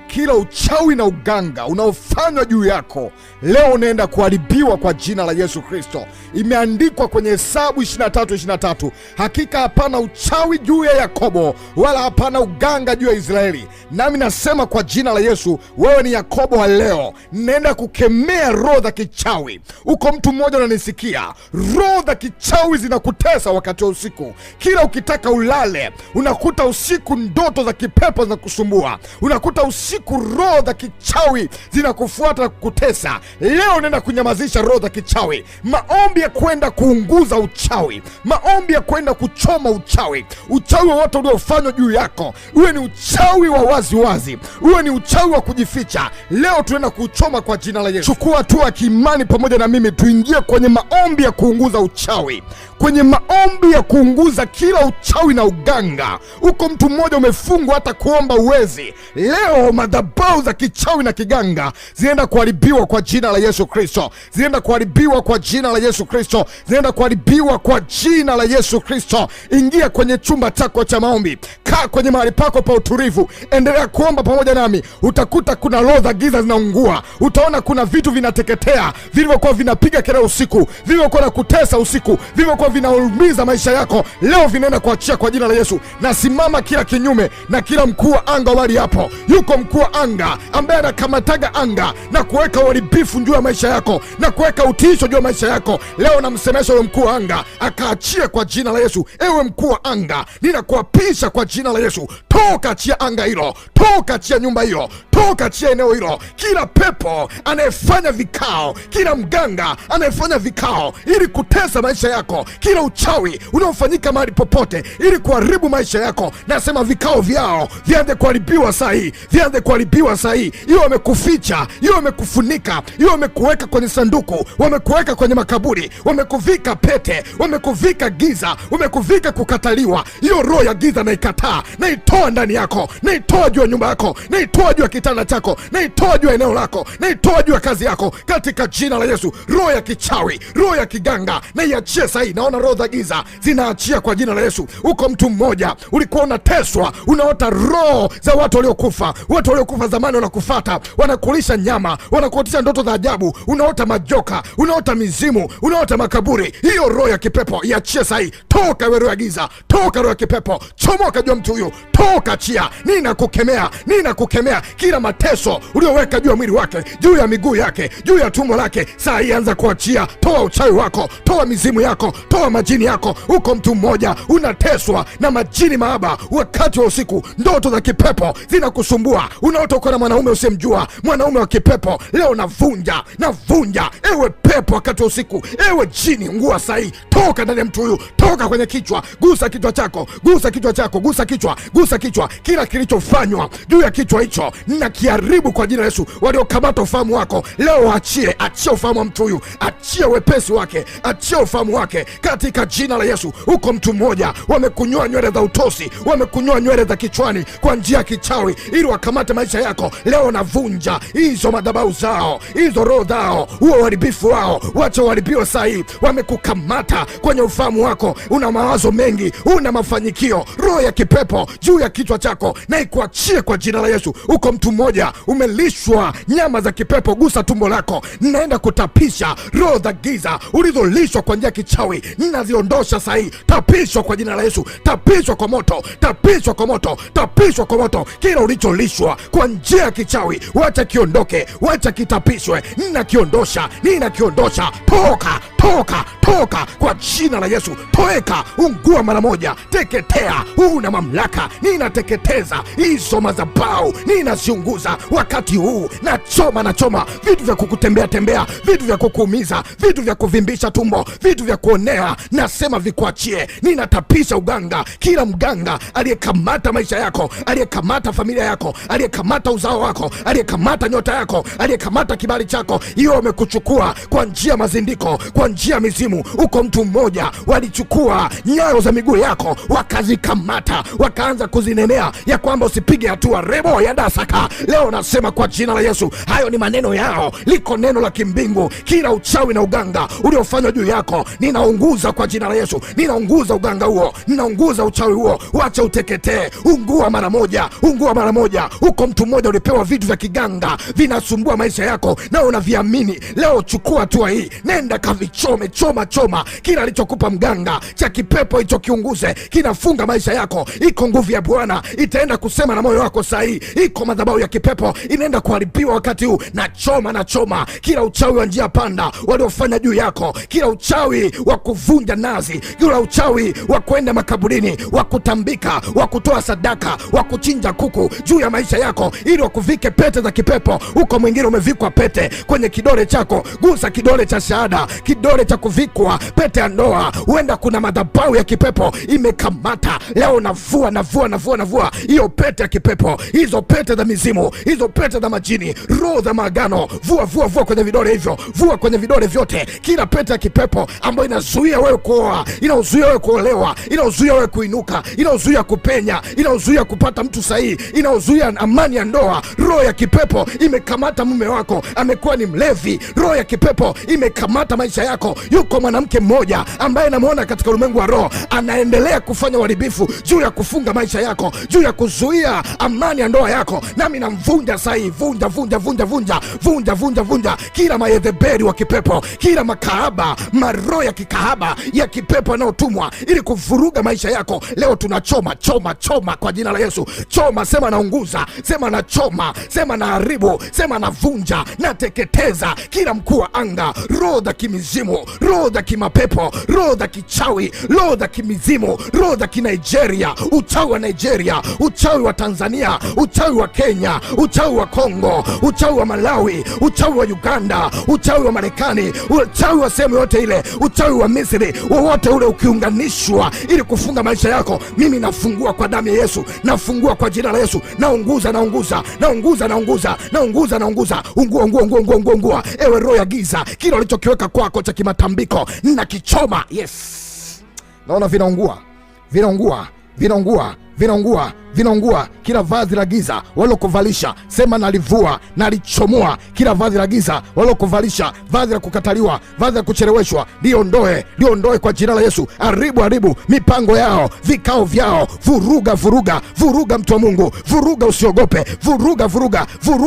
kila uchawi na uganga unaofanywa juu yako leo unaenda kuharibiwa kwa jina la Yesu Kristo. Imeandikwa kwenye Hesabu 23:23, hakika hapana uchawi juu ya Yakobo wala hapana uganga juu ya Israeli. Nami nasema kwa jina la Yesu, wewe ni Yakobo wa leo, nenda kukemea roho za kichawi. Uko mtu mmoja unanisikia, roho za kichawi zinakutesa wakati wa usiku. Kila ukitaka ulale, unakuta usiku ndoto za kipepo zinakusumbua. Unakuta usiku roho za kichawi zinakufuata na kukutesa. Leo nenda kunyamazisha roho za kichawi. Maombi ya kwenda kuunguza uchawi, maombi ya kwenda kuchoma uchawi. Uchawi wowote uliofanywa juu yako, uwe ni uchawi wa wazi wazi, uwe ni uchawi wa kujificha, leo tunaenda kuchoma kwa jina la Yesu. Chukua hatua ya kiimani pamoja na mimi, tuingie kwenye maombi ya kuunguza uchawi, kwenye maombi ya kuunguza kila uchawi na uganga. Uko mtu mmoja umefungwa hata kuomba uwezi. Leo madhabahu za kichawi na kiganga zinaenda kuharibiwa kwa jina la Yesu Kristo, zinaenda kuharibiwa kwa jina la Yesu Kristo, zinaenda kuharibiwa kwa jina la Yesu Kristo. Ingia kwenye chumba chako cha maombi, kaa kwenye mahali pako pa utulivu, endelea kuomba pamoja nami. Utakuta kuna roho za giza zinaungua, utaona kuna vitu vinateketea vilivyokuwa vinapiga kelele usiku, vilivyokuwa na kutesa usiku, vilivyokuwa vinaumiza maisha yako, leo vinaenda kuachia kwa jina la Yesu. Nasimama kila kinyume na kila mkuu wa anga wali hapo. Yuko mkuu wa anga ambaye anakamataga anga na kuweka uharibifu juu ya maisha yako na kuweka utiisho juu ya maisha yako. Leo namsemesha yule mkuu wa anga akaachie kwa jina la Yesu. Ewe mkuu wa anga, ninakuapisha kwa jina la Yesu, toka achia anga hilo, toka achia nyumba hiyo, toka achia eneo hilo. Kila pepo anayefanya vikao, kila mganga anayefanya vikao ili kutesa maisha yako, kila uchawi unaofanyika mahali popote ili kuharibu maisha yako, nasema vikao vyao vianze kuharibiwa saa hii, vianze kuharibiwa saa hii. Hiyo wamekuficha, hiyo wamekufunika, hiyo wamekuweka kwenye sanduku, wamekuweka kwenye makaburi, wamekuvika pete, wamekuvika giza, wamekuvika kukataliwa. Hiyo roho ya giza naikataa, naitoa ndani yako, naitoa juu ya nyumba yako, naitoa juu ya kitanda chako, naitoa juu ya eneo lako, naitoa juu ya kazi yako katika jina la Yesu. Roho ya kichawi, roho ya kiganga naiachie saa hii. Naona roho za giza zinaachia kwa jina la Yesu. Uko mtu mmoja ulikuwa unateswa, unaota roho za watu waliokufa, watu waliokufa zamani wanakufuata, wanakulisha nyama, wanakuotisha ndoto za ajabu, unaota majoka, unaota mizimu, unaota makaburi. Hiyo roho ya kipepo iachie saa hii. Toka wewe roho ya giza, toka roho ya kipepo, chomoka juu ya mtu huyo, toka achia. Ninakukemea, ninakukemea kila mateso ulioweka juu ya mwili wake, juu ya miguu yake, juu ya tumbo lake, saa hii anza kuachia. Toa uchawi wako, toa mizimu yako, toa majini yako. Uko mtu mmoja unateswa na majini mahaba wakati wa usiku, ndoto za kipepo zinakusumbua, unaota uko na mwanaume usimjua, mwanaume wa kipepo. Leo navunja, navunja ewe pepo wakati wa usiku, ewe jini ngua saa hii, toka ndani ya mtu huyu, toka kwenye kichwa, gusa kichwa chako, gusa kichwa chako, gusa kichwa, gusa kichwa. Kila kilichofanywa juu ya kichwa hicho na kiharibu kwa jina la Yesu. Waliokamata ufahamu wako leo achie, achia ufahamu wa mtu huyu, achia wepesi wake, achia ufahamu wake katika jina la Yesu. Uko mtu mmoja wamekunyoa nywele za utosi, wamekunyoa nywele za kichwani kwa njia ya kichawi ili wakamate maisha yako. Leo navunja hizo madhabahu zao, hizo roho zao, huo uharibifu wao, wacha uharibiwe saa hii. Wamekukamata kwenye ufahamu wako, una mawazo mengi, una mafanikio, roho ya kipepo juu ya kichwa chako na ikuachie kwa jina la Yesu. Uko mtu mmoja umelishwa nyama za kipepo, gusa tumbo lako, ninaenda kutapisha roho za giza ulizolishwa kwa njia ya kichawi, ninaziondosha saa hii. Tapishwa kwa jina la Yesu, tapishwa kwa moto, tapishwa kwa moto, tapishwa kwa moto. Kila ulicholishwa kwa njia ya kichawi, wacha kiondoke, wacha kitapishwe. Ninakiondosha, ninakiondosha. Toka, toka, toka kwa jina la Yesu. Toeka, ungua mara moja, teketea. Una mamlaka, ninateketeza hizo madhabahu, ninaziunguza wakati huu. Nachoma, nachoma vitu vya kukutembea tembea, vitu vya kukuumiza, vitu vya kuvimbisha tumbo, vitu vya kuonea, nasema vikuachie. Ninatapisha uganga, kila mganga aliyekamata maisha yako, aliyekamata familia yako, aliyekamata uzao wako, aliyekamata nyota yako, aliyekamata kibali chako. Hiyo wamekuchukua kwa njia mazindiko, kwa njia ya mizimu. Uko mtu mmoja walichukua nyayo za miguu yako wakazikamata, wakaanza kuzinenea ya kwamba usipige hatua. Rebo ya dasaka, leo nasema kwa jina la Yesu, hayo ni maneno yao. Liko neno la kimbingu. Kila uchawi na uganga uliofanywa juu yako ninaunguza kwa jina la Yesu. Ninaunguza uganga huo, ninaunguza uchawi huo. Wacha uteketee, ungua mara moja, ungua mara moja. Uko mtu mmoja ulipewa vitu vya kiganga vinasumbua maisha yako na unaviamini. Leo chukua hatua hii, nenda kavichome, choma kila alichokupa mganga cha kipepo hicho, kiunguze, kinafunga maisha yako. Iko nguvu ya Bwana itaenda kusema na moyo wako saa hii. Iko madhabahu ya kipepo inaenda kuharibiwa wakati huu. Na choma kila uchawi wa njia panda waliofanya juu yako, kila uchawi wa kuvunja nazi, kila uchawi wa kwenda makaburini, wa kutambika, wa kutoa sadaka, wa kuchinja kuku juu ya maisha yako ili wakuvike pete za kipepo. Uko mwingine umevikwa pete kwenye kidole chako. Gusa kidole cha shahada, kidole cha kuvikwa pete ya ndoa. Huenda kuna madhabahu ya kipepo imekamata. Leo navua hiyo pete ya kipepo, hizo pete za mizimu, hizo pete za majini, roho za maagano. Vua kwenye vidole hivyo, vua kwenye vidole vyote kila pete ya kipepo ambayo inazuia wewe kuoa, inazuia wewe kuolewa, inazuia wewe kuinuka, inazuia kupenya, inazuia kupata mtu sahihi, inazuia amani ya ndoa. Roho ya kipepo imekamata mume wako, amekuwa ni mlevi. Roho ya kipepo imekamata maisha yako. Yuko mwanamke mmoja ambaye namuona katika ulimwengu wa roho anaendelea kufanya uharibifu juu ya kufunga maisha yako, juu ya kuzuia amani ya ndoa yako. Nami namvunja sahihi. Vunja kila mayedheberi wa kipepo, kila makahaba, maroho ya kikahaba ya kipepo yanayotumwa ili kuvuruga maisha yako. Leo tunachoma kwa jina la Yesu. Choma, sema naunguza, sema na choma, sema na haribu, sema na vunja, na teketeza kila mkuu wa anga, roho za kimizimu, roho za kimapepo, roho za kichawi, roho za kimizimu, roho za Kinigeria, uchawi wa Nigeria, uchawi wa Tanzania, uchawi wa Kenya, uchawi wa Kongo, uchawi wa Malawi, uchawi wa Uganda, uchawi wa Marekani, uchawi wa sehemu yote ile, uchawi wa Misri, wowote ule ukiunganishwa ili kufunga maisha yako, mimi nafungua kwa damu ya Yesu, nafungua kwa jina la Yesu. Naunguza. Ungua. Ewe roho ya giza, kila ulichokiweka kwako cha kimatambiko na kichoma. Yes, naona vinaungua kila vazi la giza walokuvalisha. Sema nalivua, nalichomoa kila vazi la giza walokuvalisha, vazi la kukataliwa, vazi la kucheleweshwa. Liondoe kwa jina la Yesu. Haribu mipango yao, vikao vyao. Vuruga mtu wa Mungu, vuruga, usiogope.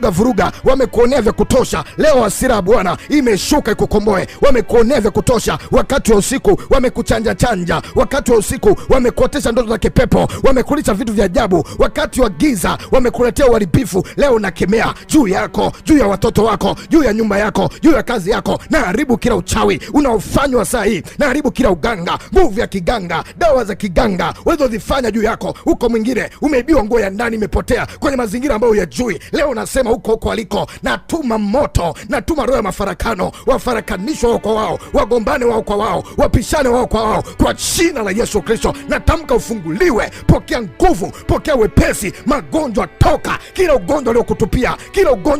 Vuruga. Wamekuonea vya kutosha. Leo hasira ya Bwana imeshuka ikukomboe. Wamekuonea vya kutosha. Wakati wa usiku wamekuchanja, wakati wa usiku wamekuotesha ndoto za kipepo, wamekulisha vitu vya ajabu. Wakati wa giza wamekuletea uharibifu. Leo nakemea juu yako, juu ya watoto wako, juu ya nyumba yako, juu ya kazi yako. Na haribu kila uchawi unaofanywa saa hii, na haribu kila uganga, nguvu ya kiganga, dawa za kiganga walizozifanya juu yako. Huko mwingine umeibiwa nguo ya ndani, imepotea kwenye mazingira ambayo hujajui. Leo nasema huko aliko, natuma moto, natuma roho ya mafarakano, wafarakanishwe wao kwa wao, wagombane wao kwa wao, wapishane wao kwa wao, kwa jina la Yesu Kristo. Natamka ufunguliwe, pokea nguvu, pokea wepesi. Magonjwa toka, kila ugonjwa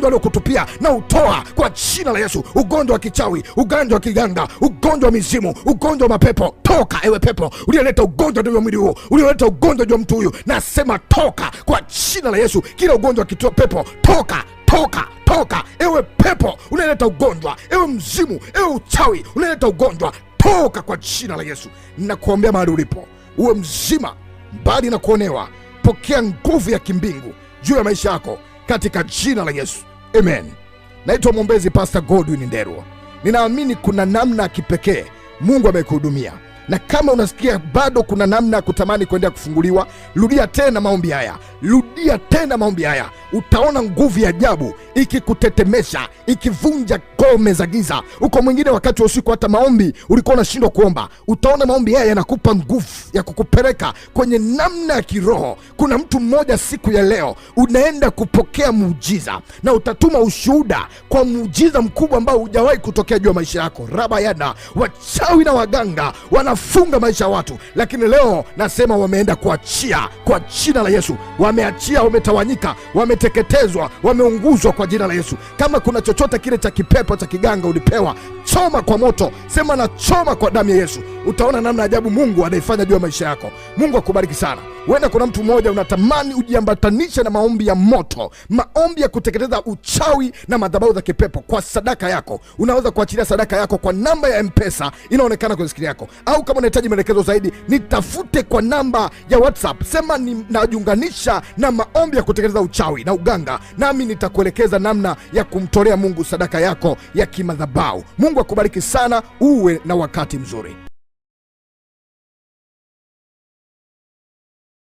uliokutupia na utoa kwa jina la Yesu. Ugonjwa wa kichawi, ugonjwa wa kiganga, ugonjwa wa mizimu, ugonjwa wa mapepo, toka. Ewe pepo ulioleta ugonjwa juu ya mwili huo, ulioleta ugonjwa juu ya mtu huyu, nasema toka kwa jina la Yesu. Kila ugonjwa wa kipepo toka. Ewe pepo unaleta ugonjwa, ewe mzimu, ewe uchawi unaleta ugonjwa, toka kwa jina la Yesu. Ninakuombea mahali ulipo, uwe mzima, mbali na kuonewa. Pokea nguvu ya kimbingu juu ya maisha yako katika jina la Yesu, amen. Naitwa mwombezi Pastor Godwin Ndelwa. Ninaamini kuna namna ya kipekee Mungu amekuhudumia, na kama unasikia bado kuna namna ya kutamani kuendelea kufunguliwa, rudia tena maombi haya. Utaona nguvu ya ajabu ikikutetemesha, ikivunja ngome za giza. Uko mwingine wakati wa usiku hata maombi ulikuwa unashindwa kuomba, utaona maombi haya yanakupa nguvu ya kukupeleka kwenye namna ya kiroho. Kuna mtu mmoja siku ya leo unaenda kupokea muujiza, na utatuma ushuhuda kwa muujiza mkubwa ambao hujawahi kutokea juu ya maisha yako. Rabayana, wachawi na waganga wanafunga maisha ya watu, lakini leo nasema wameenda kuachia kwa jina la Yesu. Wameachia, wametawanyika, wameteketezwa, wameunguzwa kwa jina la Yesu. Kama kuna chochote kile cha kipepo kipepo cha kiganga ulipewa, choma kwa moto. Sema na choma kwa damu ya Yesu. Utaona namna ajabu Mungu anaifanya juu ya maisha yako. Mungu akubariki sana. Huenda kuna mtu mmoja unatamani ujiambatanishe na maombi ya moto, maombi ya kuteketeza uchawi na madhabahu za kipepo kwa sadaka yako. Unaweza kuachilia sadaka yako kwa namba ya M-Pesa inaonekana kwenye skrini yako, au kama unahitaji maelekezo zaidi nitafute kwa namba ya WhatsApp. Sema najiunganisha na maombi ya kuteketeza uchawi na uganga, nami nitakuelekeza namna ya kumtolea Mungu sadaka yako ya kimadhabahu. Mungu akubariki sana, uwe na wakati mzuri.